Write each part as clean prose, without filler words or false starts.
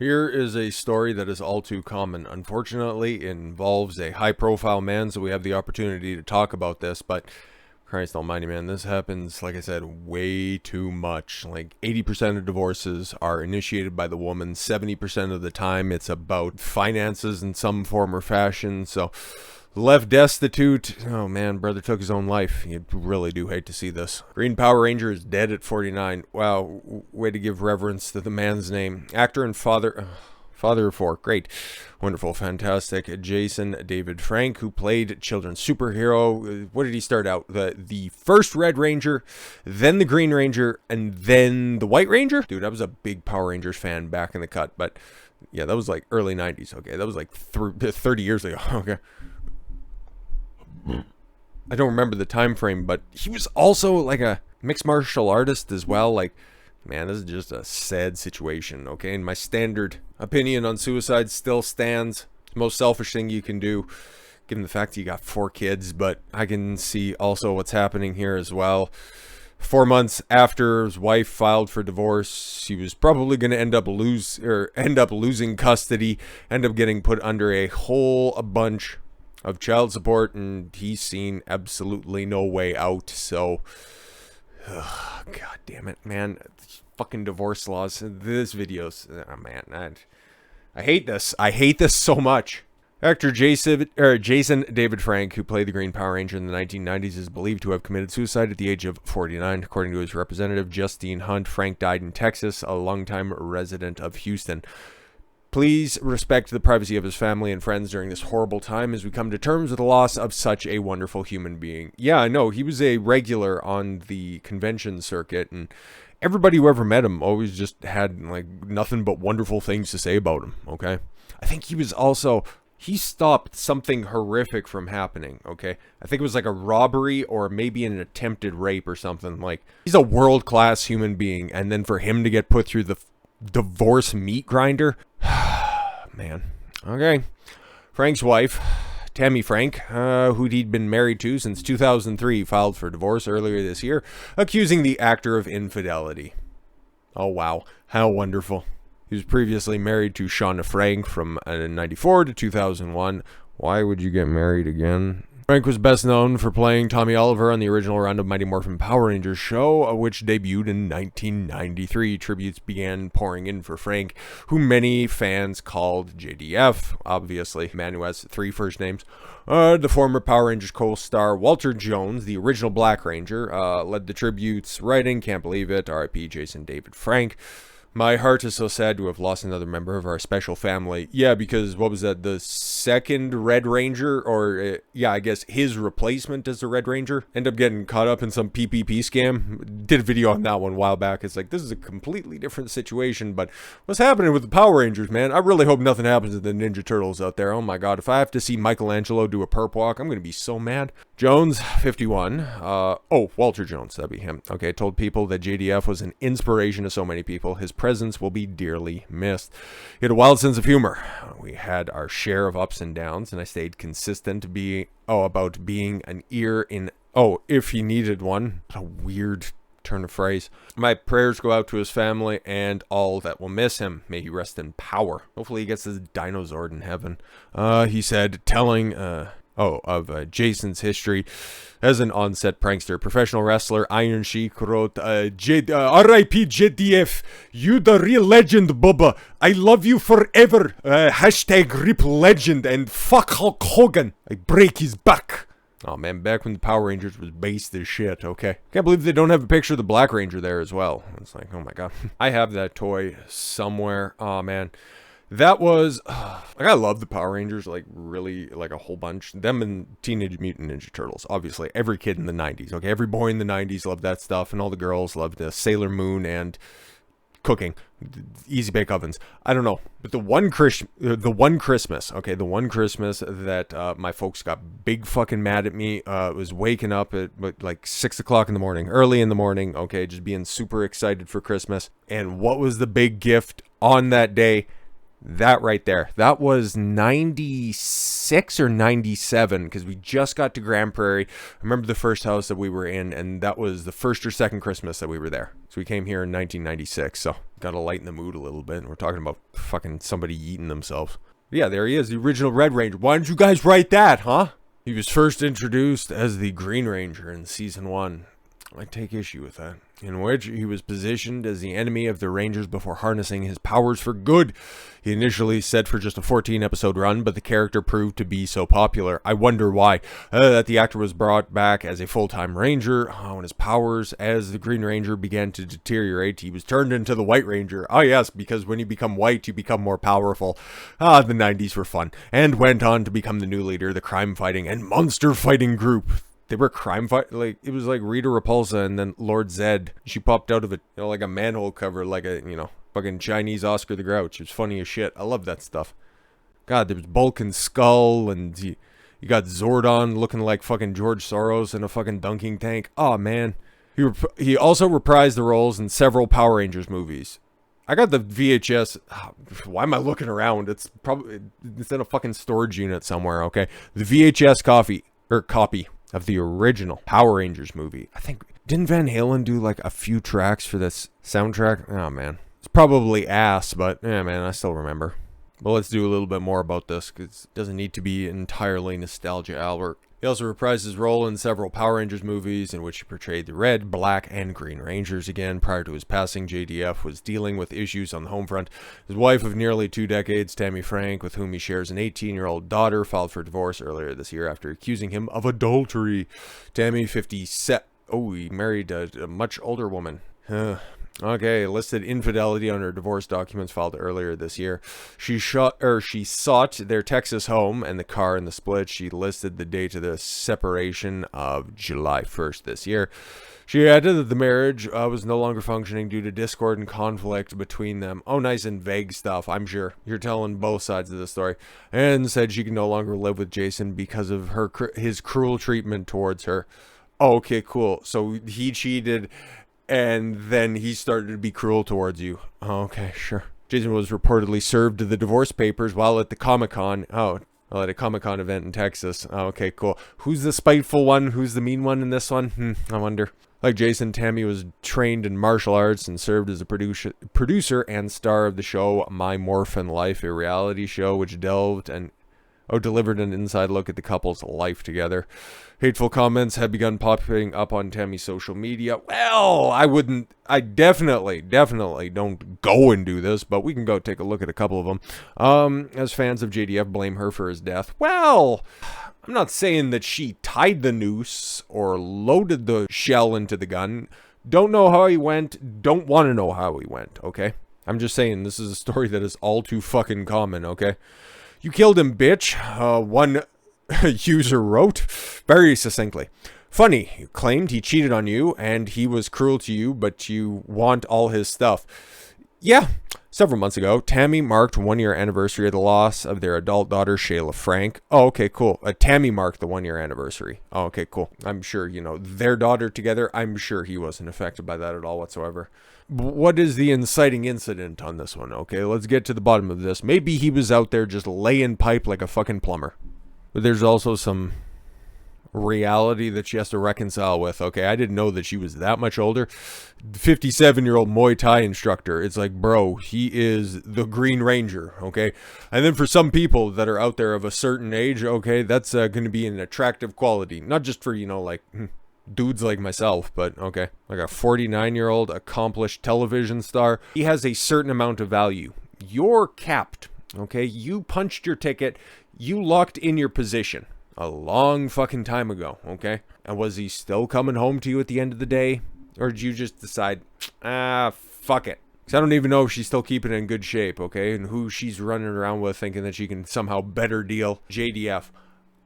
Here is a story that is all too common. Unfortunately, it involves a high-profile man, so we have the opportunity to talk about this, but Christ almighty, man, this happens, like I said, way too much. Like, 80% of divorces are initiated by the woman. 70% of the time, it's about finances in some form or fashion, so left destitute. Oh man, brother took his own life. You really do hate to see this. Green Power Ranger is dead at 49. Wow, way to give reverence to the man's name. Actor and father of four. Great. Wonderful. Fantastic. Jason David Frank, who played children's superhero. What did he start out? The first Red Ranger, then the Green Ranger, and then the White Ranger? Dude, I was a big Power Rangers fan back in the cut, but yeah, that was like early 90s. Okay, that was like 30 years ago. Okay. I don't remember the time frame, but he was also like a mixed martial artist as well. Like, man, this is just a sad situation, okay? And my standard opinion on suicide still stands. Most selfish thing you can do, given the fact that you got 4 kids, but I can see also what's happening here as well. 4 months after his wife filed for divorce, he was probably going to end up losing custody, end up getting put under a whole bunch of child support, and he's seen absolutely no way out. So god damn it, man, fucking divorce laws. This video's man, I hate this. I hate this so much. Actor Jason David Frank, who played the Green Power Ranger in the 1990s, is believed to have committed suicide at the age of 49. According to his representative, Justine Hunt, Frank died in Texas, a longtime resident of Houston. Please respect the privacy of his family and friends during this horrible time as we come to terms with the loss of such a wonderful human being. Yeah, I know, he was a regular on the convention circuit, and everybody who ever met him always just had, like, nothing but wonderful things to say about him, okay? I think he stopped something horrific from happening, okay? I think it was like a robbery or maybe an attempted rape or something. Like, he's a world-class human being, and then for him to get put through the divorce meat grinder, man. Okay. Frank's wife, Tammie Frank, who he'd been married to since 2003, filed for divorce earlier this year, accusing the actor of infidelity. Oh wow, how wonderful. He was previously married to Shauna Frank from 94 to 2001. Why would you get married again? Frank was best known for playing Tommy Oliver on the original run of Mighty Morphin Power Rangers show, which debuted in 1993. Tributes began pouring in for Frank, who many fans called JDF, obviously, man who has 3 first names. The former Power Rangers co-star Walter Jones, the original Black Ranger, led the tributes, writing, "Can't believe it, R.I.P. Jason David Frank. My heart is so sad to have lost another member of our special family." Yeah, because what was that? The second Red Ranger, or yeah, I guess his replacement as the Red Ranger, ended up getting caught up in some PPP scam. Did a video on that one a while back. It's like, this is a completely different situation, but what's happening with the Power Rangers, man? I really hope nothing happens to the Ninja Turtles out there. Oh my god, if I have to see Michelangelo do a perp walk, I'm gonna be so mad. Jones, 51. Walter Jones, that'd be him. Okay, told people that JDF was an inspiration to so many people. His presence will be dearly missed. He had a wild sense of humor. We had our share of ups and downs, and I stayed consistent about being an ear in, if he needed one. What a weird turn of phrase. My prayers go out to his family and all that will miss him. May he rest in power. Hopefully he gets his dinosaur in heaven. He said, telling of Jason's history as an on-set prankster. Professional wrestler Iron Sheik wrote, R.I.P. JDF, you the real legend, Bubba. I love you forever. Hashtag rip legend, and fuck Hulk Hogan. I break his back. Oh man, back when the Power Rangers was based as shit, okay? Can't believe they don't have a picture of the Black Ranger there as well. It's like, oh my god. I have that toy somewhere. Oh man. That was, like, I love the Power Rangers, like, really, like, a whole bunch. Them and Teenage Mutant Ninja Turtles, obviously. Every kid in the 90s, okay? Every boy in the 90s loved that stuff, and all the girls loved Sailor Moon and cooking. Easy bake ovens. I don't know. But the one Christmas that my folks got big fucking mad at me, was waking up at, like, 6 o'clock in the morning, early in the morning, okay? Just being super excited for Christmas. And what was the big gift on that day? That right there. That was 96 or 97, because we just got to Grand Prairie. I remember the first house that we were in, and that was the first or second Christmas that we were there. So we came here in 1996. So Gotta lighten the mood a little bit. We're talking about fucking somebody eating themselves. Yeah, there he is, the original Red Ranger. Why didn't you guys write that, huh? He was first introduced as the Green Ranger in Season 1. I take issue with that. In which he was positioned as the enemy of the Rangers before harnessing his powers for good. He initially set for just a 14-episode run, but the character proved to be so popular. I wonder why. That the actor was brought back as a full-time Ranger. When his powers as the Green Ranger began to deteriorate, he was turned into the White Ranger. Oh yes, because when you become white, you become more powerful. The 90s were fun. And went on to become the new leader of the crime-fighting and monster-fighting group. They were crime fight, like, it was like Rita Repulsa and then Lord Zed. She popped out of it, like a manhole cover, like a, fucking Chinese Oscar the Grouch. It was funny as shit. I love that stuff. God, there was Bulk and Skull, and you got Zordon looking like fucking George Soros in a fucking dunking tank. Oh, man. He also reprised the roles in several Power Rangers movies. I got the VHS. Why am I looking around? It's in a fucking storage unit somewhere, okay? The VHS copy of the original Power Rangers movie. I think, didn't Van Halen do like a few tracks for this soundtrack? Oh man, it's probably ass, but yeah, man, I still remember. But let's do a little bit more about this, because it doesn't need to be entirely nostalgia, Albert. He also reprised his role in several Power Rangers movies in which he portrayed the Red, Black, and Green Rangers again. Prior to his passing, JDF was dealing with issues on the home front. His wife of nearly 2 decades, Tammie Frank, with whom he shares an 18-year-old daughter, filed for divorce earlier this year after accusing him of adultery. Tammie, 57... Oh, he married a much older woman. Okay, listed infidelity on her divorce documents filed earlier this year. She sought their Texas home and the car in the split. She listed the date of the separation of July 1st this year. She added that the marriage was no longer functioning due to discord and conflict between them. Oh, nice and vague stuff, I'm sure. You're telling both sides of the story. And said she can no longer live with Jason because of his cruel treatment towards her. Oh, okay, cool. So he cheated, and then he started to be cruel towards you. Oh, okay, sure. Jason was reportedly served the divorce papers while at the Comic-Con. At a Comic-Con event in Texas. Oh, okay, cool. Who's the spiteful one? Who's the mean one in this one? I wonder. Like Jason, Tammie was trained in martial arts and served as a producer and star of the show My Morphin Life, a reality show which delivered an inside look at the couple's life together. Hateful comments have begun popping up on Tammie's social media. Well, I definitely don't go and do this, but we can go take a look at a couple of them. As fans of JDF blame her for his death. Well, I'm not saying that she tied the noose or loaded the shell into the gun. Don't know how he went. Don't want to know how he went, okay? I'm just saying this is a story that is all too fucking common, okay? You killed him, bitch, one user wrote very succinctly. Funny, you claimed he cheated on you and he was cruel to you, but you want all his stuff. Yeah, several months ago, Tammie marked 1-year anniversary of the loss of their adult daughter, Shayla Frank. Oh, okay, cool. Tammie marked the 1-year anniversary. Oh, okay, cool. I'm sure, their daughter together, I'm sure he wasn't affected by that at all whatsoever. What is the inciting incident on this one? Okay, let's get to the bottom of this. Maybe he was out there just laying pipe like a fucking plumber. But there's also some reality that she has to reconcile with. Okay, I didn't know that she was that much older. 57-year-old Muay Thai instructor. It's like, bro, he is the Green Ranger, okay? And then for some people that are out there of a certain age, okay, that's going to be an attractive quality. Not just for, dudes like myself, but okay, like a 49-year-old accomplished television star. He has a certain amount of value. You're capped, okay? You punched your ticket. You locked in your position a long fucking time ago, okay? And was he still coming home to you at the end of the day? Or did you just decide, fuck it? Because I don't even know if she's still keeping it in good shape, okay? And who she's running around with thinking that she can somehow better deal JDF.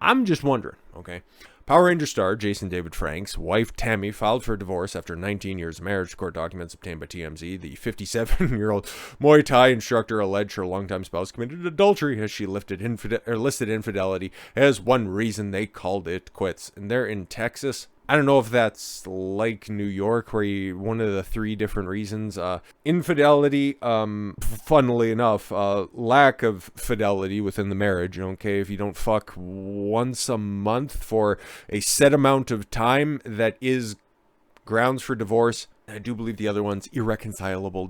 I'm just wondering, okay? Power Ranger star Jason David Frank's wife Tammie filed for divorce after 19 years of marriage. Court documents obtained by TMZ. The 57-year-old Muay Thai instructor alleged her longtime spouse committed adultery as she listed infidelity as one reason they called it quits. And they're in Texas. I don't know if that's like New York, where one of the 3 different reasons, infidelity, funnily enough, lack of fidelity within the marriage, okay, if you don't fuck once a month for a set amount of time, that is grounds for divorce. I do believe the other one's irreconcilable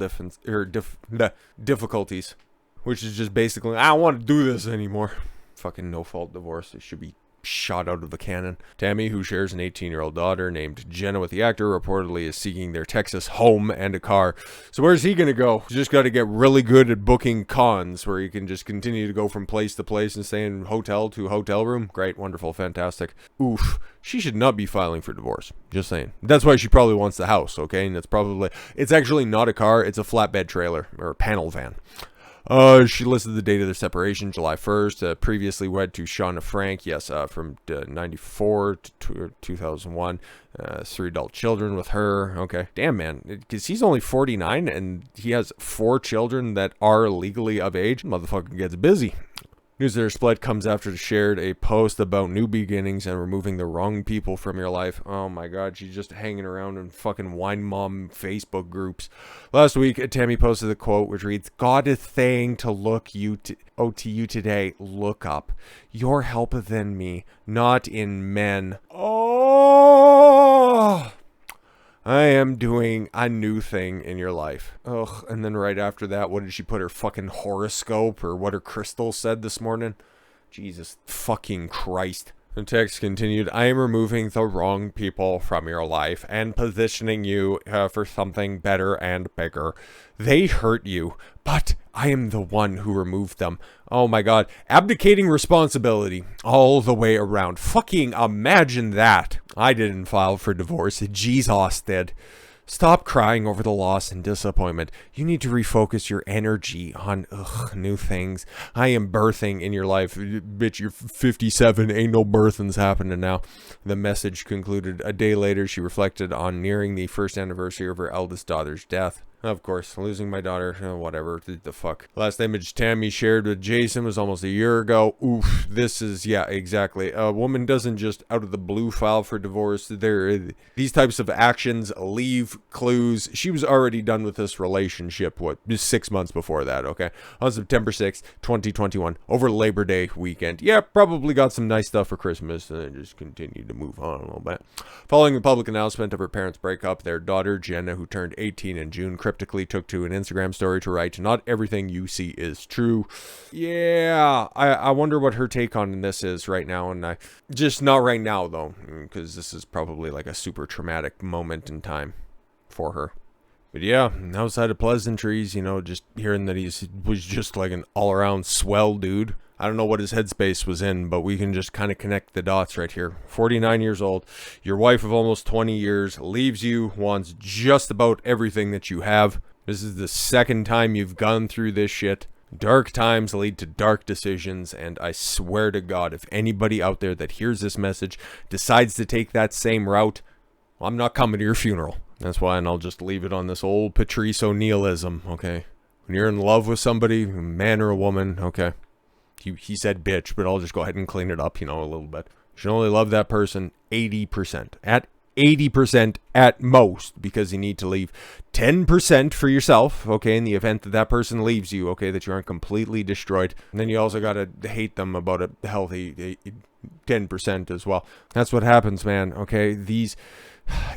difficulties, which is just basically, I don't want to do this anymore. Fucking no-fault divorce. It should be shot out of the cannon. Tammie, who shares an 18-year-old daughter named Jenna with the actor, reportedly is seeking their Texas home and a car. So where's he gonna go? He's just got to get really good at booking cons where he can just continue to go from place to place and stay in hotel to hotel room. Great, wonderful, fantastic. Oof. She should not be filing for divorce. Just saying. That's why she probably wants the house, okay? And it's actually not a car, it's a flatbed trailer or a panel van. She listed the date of their separation, July 1st. Previously wed to Shauna Frank, yes, from 94 to 2001. 3 adult children with her. Okay. Damn, man. Because he's only 49 and he has 4 children that are legally of age. Motherfucker gets busy. News their split comes after she shared a post about new beginnings and removing the wrong people from your life. Oh my god, she's just hanging around in fucking wine mom Facebook groups. Last week, Tammie posted a quote which reads, "God is saying to look you to you today, look up. You're helper than me, not in men." Oh, I am doing a new thing in your life. Ugh, and then right after that, what did she put, her fucking horoscope or what her crystal said this morning? Jesus fucking Christ. The text continued, "I am removing the wrong people from your life and positioning you for something better and bigger. They hurt you, but I am the one who removed them." Oh my god. Abdicating responsibility all the way around. Fucking imagine that. I didn't file for divorce. Jesus did. Stop crying over the loss and disappointment. You need to refocus your energy on new things. I am birthing in your life. Bitch, you're 57. Ain't no birthings happening now. The message concluded. A day later, she reflected on nearing the first anniversary of her eldest daughter's death. Of course, losing my daughter, whatever, the fuck. Last image Tammie shared with Jason was almost a year ago. Oof, this is, yeah, exactly. A woman doesn't just out of the blue file for divorce. These types of actions leave clues. She was already done with this relationship, just 6 months before that, okay? On September 6th, 2021, over Labor Day weekend. Yeah, probably got some nice stuff for Christmas, and then just continued to move on a little bit. Following the public announcement of her parents' breakup, their daughter, Jenna, who turned 18 in June, cryptically took to an Instagram story to write, "Not everything you see is true." Yeah, I wonder what her take on this is right now, and just not right now though, because this is probably like a super traumatic moment in time for her. But yeah, outside of pleasantries, just hearing that he was just like an all-around swell dude. I don't know what his headspace was in, but we can just kind of connect the dots right here. 49 years old, your wife of almost 20 years, leaves you, wants just about everything that you have. This is the second time you've gone through this shit. Dark times lead to dark decisions, and I swear to God, if anybody out there that hears this message decides to take that same route, well, I'm not coming to your funeral. That's why, and I'll just leave it on this old Patrice O'Neillism, okay? When you're in love with somebody, a man or a woman, okay? He said bitch, but I'll just go ahead and clean it up, a little bit. You should only love that person 80%. At 80% at most, because you need to leave 10% for yourself, okay, in the event that that person leaves you, okay, that you aren't completely destroyed. And then you also got to hate them about a healthy 10% as well. That's what happens, man, okay?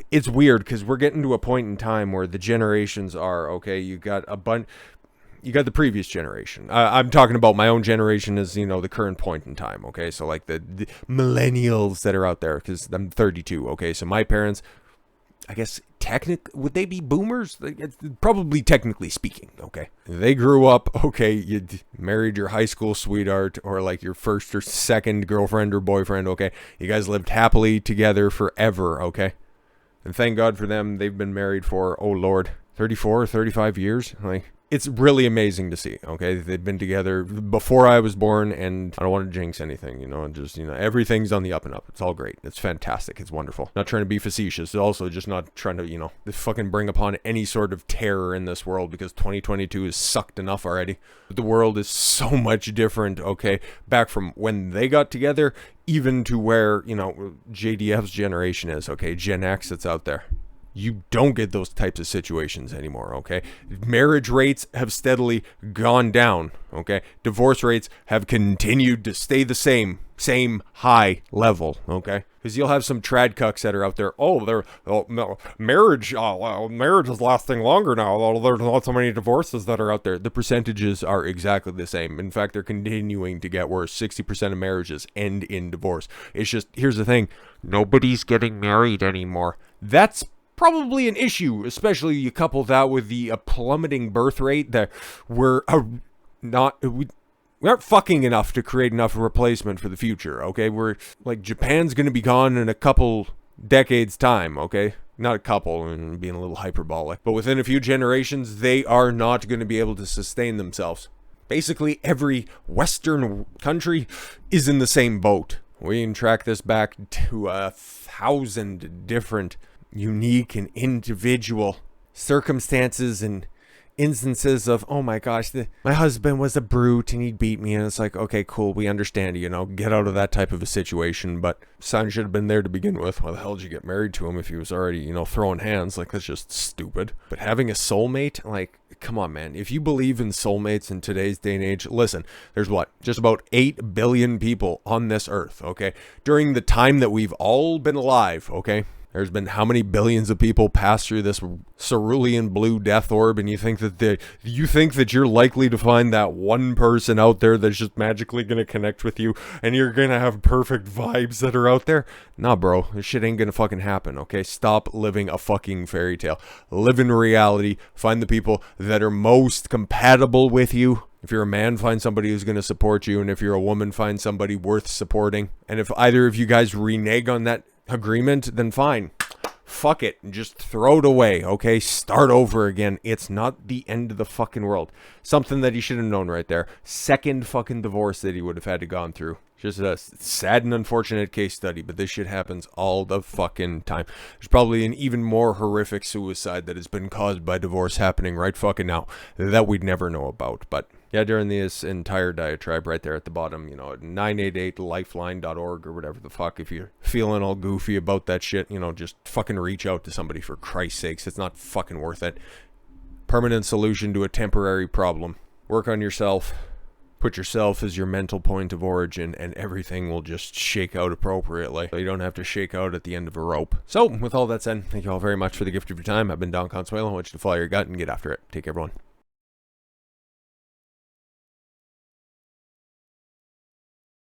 It's weird, because we're getting to a point in time where the generations are, okay, you got the previous generation. I'm talking about my own generation as, the current point in time, okay? So, like, the millennials that are out there, because I'm 32, okay? So my parents, I guess, would they be boomers? Probably technically speaking, okay? They grew up, okay, you married your high school sweetheart, or, like, your first or second girlfriend or boyfriend, okay? You guys lived happily together forever, okay? And thank God for them, they've been married for, oh, Lord, 34 or 35 years, like... It's really amazing to see, okay? They've been together before I was born, and I don't want to jinx anything, everything's on the up and up. It's all great. It's fantastic. It's wonderful. Not trying to be facetious. Also, just not trying to, fucking bring upon any sort of terror in this world, because 2022 is sucked enough already. But the world is so much different, okay? Back from when they got together, even to where, JDF's generation is, okay? Gen X that's out there. you don't get those types of situations anymore, okay? Marriage rates have steadily gone down, okay? Divorce rates have continued to stay the same high level, okay? Because you'll have some trad cucks that are out there, no, marriage is lasting longer now, although there's not so many divorces that are out there. The percentages are exactly the same. In fact, they're continuing to get worse. 60% of marriages end in divorce. It's just, here's the thing, nobody's getting married anymore. That's probably an issue, especially you couple that with the plummeting birth rate that we aren't fucking enough to create enough replacement for the future, okay? We're like, Japan's gonna be gone in a couple decades time, okay? Not a couple, and being a little hyperbolic, but within a few generations, they are not gonna be able to sustain themselves. Basically, every Western country is in the same boat. We can track this back to 1,000 different unique and individual circumstances and instances of, oh my gosh, my husband was a brute and he beat me, and it's like, okay, cool, we understand, get out of that type of a situation, but son should have been there to begin with. Why the hell did you get married to him if he was already, throwing hands? Like, that's just stupid. But having a soulmate, like, come on, man. If you believe in soulmates in today's day and age, listen, there's just about 8 billion people on this earth, okay? During the time that we've all been alive, okay? There's been how many billions of people pass through this cerulean blue death orb, and you think that you're likely to find that one person out there that's just magically going to connect with you, and you're going to have perfect vibes that are out there? Nah, bro, this shit ain't going to fucking happen, okay? Stop living a fucking fairy tale. Live in reality. Find the people that are most compatible with you. If you're a man, find somebody who's going to support you, and if you're a woman, find somebody worth supporting. And if either of you guys renege on that agreement, then fine, fuck it, just throw it away, okay? Start over again. It's not the end of the fucking world. Something that he should have known right there. Second fucking divorce that he would have had to gone through. Just a sad and unfortunate case study, but this shit happens all the fucking time. There's probably an even more horrific suicide that has been caused by divorce happening right fucking now that we'd never know about. But yeah, during this entire diatribe right there at the bottom, 988lifeline.org or whatever the fuck, if you're feeling all goofy about that shit, just fucking reach out to somebody, for Christ's sakes. It's not fucking worth it. Permanent solution to a temporary problem. Work on yourself. Put yourself as your mental point of origin, and everything will just shake out appropriately. So you don't have to shake out at the end of a rope. So, with all that said, thank you all very much for the gift of your time. I've been Don Consuelo. I want you to follow your gut and get after it. Take care, everyone.